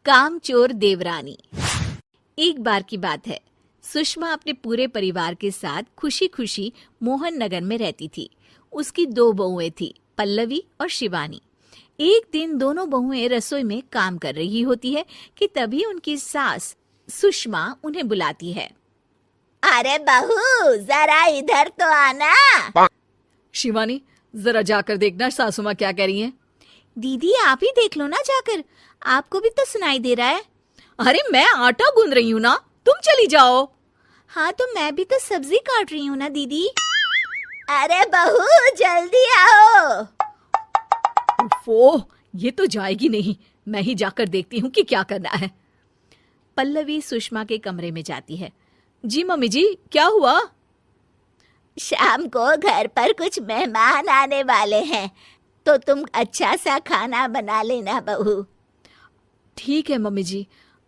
कामचोर देवरानी। एक बार की बात है, सुषमा अपने पूरे परिवार के साथ खुशी खुशी मोहन नगर में रहती थी। उसकी 2 बहुएं थी, पल्लवी और शिवानी। एक दिन दोनों बहुएं रसोई में काम कर रही होती है कि तभी उनकी सास सुषमा उन्हें बुलाती है। अरे बहू, जरा इधर तो आना। शिवानी, जरा जाकर देखना सासू माँ क्या कह रही हैं। दीदी, आप ही देख लो ना जाकर, आपको भी तो सुनाई दे रहा है। अरे मैं आटा गूंद रही हूँ ना, तुम चली जाओ। हाँ, तो मैं भी तो सब्जी काट रही हूँ ना दीदी। अरे बहू, जल्दी आओ। ओह, ये तो जाएगी नहीं, मैं ही जाकर देखती हूँ कि क्या करना है। पल्लवी सुषमा के कमरे में जाती है। जी मम्मी जी, क्या हुआ? शाम को घर पर कुछ मेहमान आने वाले हैं, तो तुम अच्छा सा खाना बना लेना बहू। ठीक है मम्मी जी,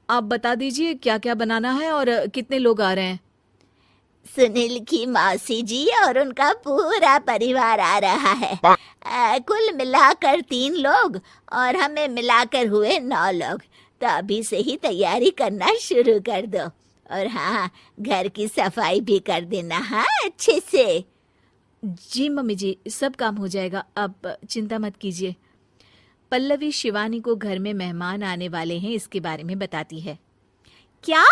आप बता दीजिए क्या क्या बनाना है और कितने लोग आ रहे हैं। सुनील की मौसी जी और उनका पूरा परिवार आ रहा है। कुल मिलाकर 3 लोग और हमें मिलाकर हुए 9 लोग। तो अभी से ही तैयारी करना शुरू कर दो। और हाँ, घर की सफाई भी कर देना, हाँ, अच्छे से। जी मम्मी जी, सब काम हो जाएगा, आप चिंता मत कीजिए। पल्लवी शिवानी को घर में मेहमान आने वाले हैं इसके बारे में बताती है। क्या?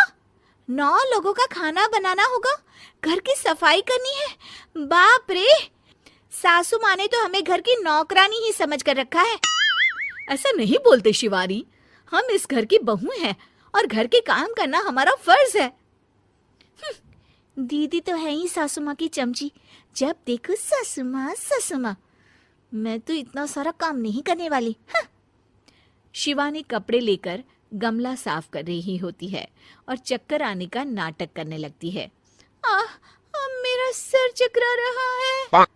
9 लोगों का खाना बनाना होगा, घर की सफाई करनी है? बाप रे, सासू माँ ने तो हमें घर की नौकरानी ही समझ कर रखा है। ऐसा नहीं बोलते शिवानी, हम इस घर की बहू हैं और घर के काम करना हमारा फर्ज है। दीदी तो है ही सासू माँ की चमची, जब देखो सासू माँ सासू माँ। मैं तो इतना सारा काम नहीं करने वाली। शिवानी कपड़े लेकर गमला साफ कर रही होती है और चक्कर आने का नाटक करने लगती है। मेरा सर चकरा रहा है।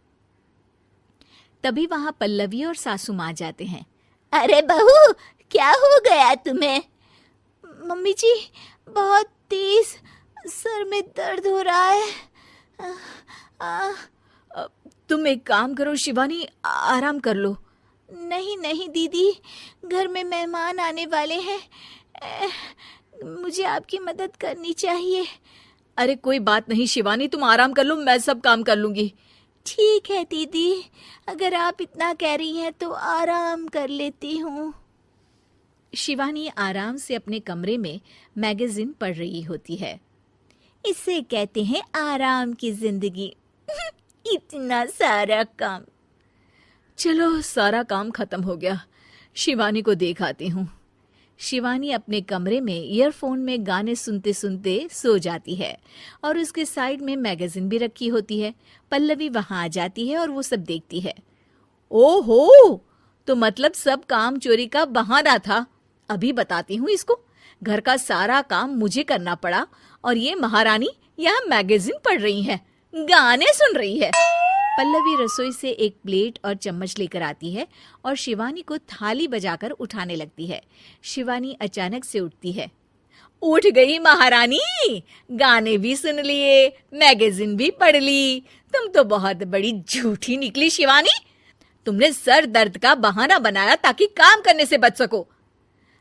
तभी वहां पल्लवी और सासू माँ जाते हैं। अरे बहू, क्या हो गया तुम्हें? मम्मी जी, बहुत तेज सर में दर्द हो रहा है। तुम एक काम करो शिवानी, आराम कर लो। नहीं नहीं दीदी, घर में मेहमान आने वाले हैं, मुझे आपकी मदद करनी चाहिए। अरे कोई बात नहीं शिवानी, तुम आराम कर लो, मैं सब काम कर लूंगी। ठीक है दीदी, अगर आप इतना कह रही हैं तो आराम कर लेती हूँ। शिवानी आराम से अपने कमरे में मैगजीन पढ़ रही होती है। इसे कहते हैं आराम की जिंदगी। इतना सारा काम। चलो, सारा काम खत्म हो गया, शिवानी को देख आती हूँ। शिवानी अपने कमरे में ईयरफोन में गाने सुनते सुनते सो जाती है और उसके साइड में मैगजीन भी रखी होती है। पल्लवी वहां आ जाती है और वो सब देखती है। ओहो, तो मतलब सब काम चोरी का बहाना था। अभी बताती हूँ इसको। घर का सारा काम मुझे करना पड़ा और ये महारानी यहाँ मैगजीन पढ़ रही है, गाने सुन रही है। पल्लवी रसोई से एक प्लेट और चम्मच लेकर आती है और शिवानी को थाली बजाकर उठाने लगती है। शिवानी अचानक से उठती है। उठ गई महारानी, गाने भी सुन लिए, मैगजीन भी पढ़ ली। तुम तो बहुत बड़ी झूठी निकली शिवानी। तुमने सर दर्द का बहाना बनाया ताकि काम करने से बच सको।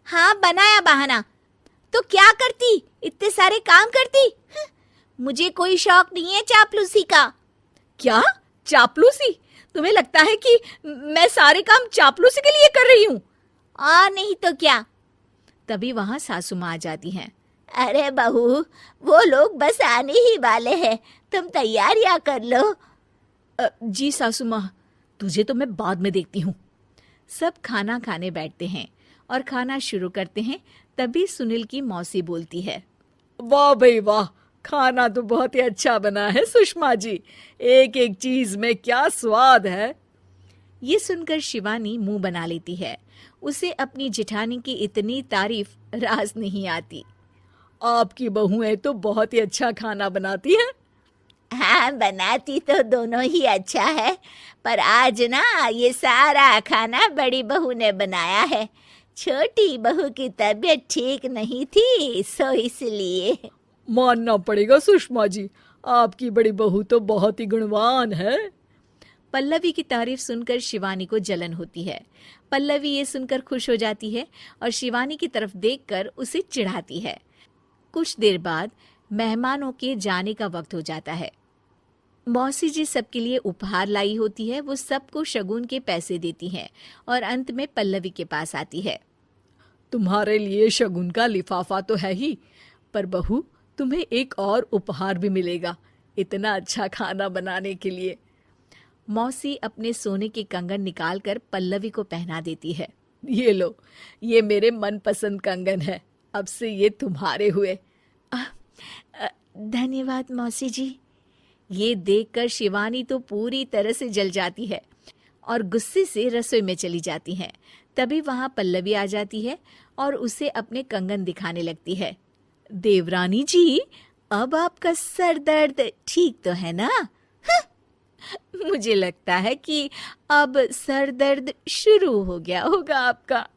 हाँ, बनाया बहाना, तो क्या करती, इतने सारे काम करती। मुझे कोई शौक नहीं है चापलूसी का। क्या चापलूसी? तुम्हें लगता है कि मैं सारे काम चापलूसी के लिए कर रही हूँ? नहीं तो क्या। तभी वहां सासू माँ आ जाती हैं। अरे बहू, वो लोग बस आने ही वाले हैं, तुम तैयारियां कर लो। जी सासू माँ, तुझे तो मैं बाद में देखती हूँ। सब खाना खाने बैठते हैं और खाना शुरू करते हैं। तभी सुनील की मौसी बोलती है। वाह भाई वाह, खाना तो बहुत ही अच्छा बना है सुषमा जी, एक एक चीज में क्या स्वाद है। ये सुनकर शिवानी मुंह बना लेती है। उसे अपनी जेठानी की इतनी तारीफ रास नहीं आती। आपकी बहुएं तो बहुत ही अच्छा खाना बनाती हैं। हाँ, बनाती तो दोनों ही अच्छा है, पर आज ना ये सारा खाना बड़ी बहू ने बनाया है। छोटी बहू की तबीयत ठीक नहीं थी, सो इसलिए। मानना पड़ेगा सुषमा जी, आपकी बड़ी बहू तो बहुत ही गुणवान है। पल्लवी की तारीफ सुनकर शिवानी को जलन होती है। पल्लवी ये सुनकर खुश हो जाती है और शिवानी की तरफ देखकर उसे चिढ़ाती है। कुछ देर बाद मेहमानों के जाने का वक्त हो जाता है। मौसी जी सबके लिए उपहार लाई होती है। वो सबको शगुन के पैसे देती हैं और अंत में पल्लवी के पास आती है। तुम्हारे लिए शगुन का लिफाफा तो है ही, पर बहू तुम्हें एक और उपहार भी मिलेगा इतना अच्छा खाना बनाने के लिए। मौसी अपने सोने के कंगन निकालकर पल्लवी को पहना देती है। ये लो, ये मेरे मनपसंद कंगन है, अब से ये तुम्हारे हुए। धन्यवाद मौसी जी। ये देखकर शिवानी तो पूरी तरह से जल जाती है और गुस्से से रसोई में चली जाती है। तभी वहां पल्लवी आ जाती है और उसे अपने कंगन दिखाने लगती है। देवरानी जी, अब आपका सर दर्द ठीक तो है ना? मुझे लगता है कि अब सर दर्द शुरू हो गया होगा आपका।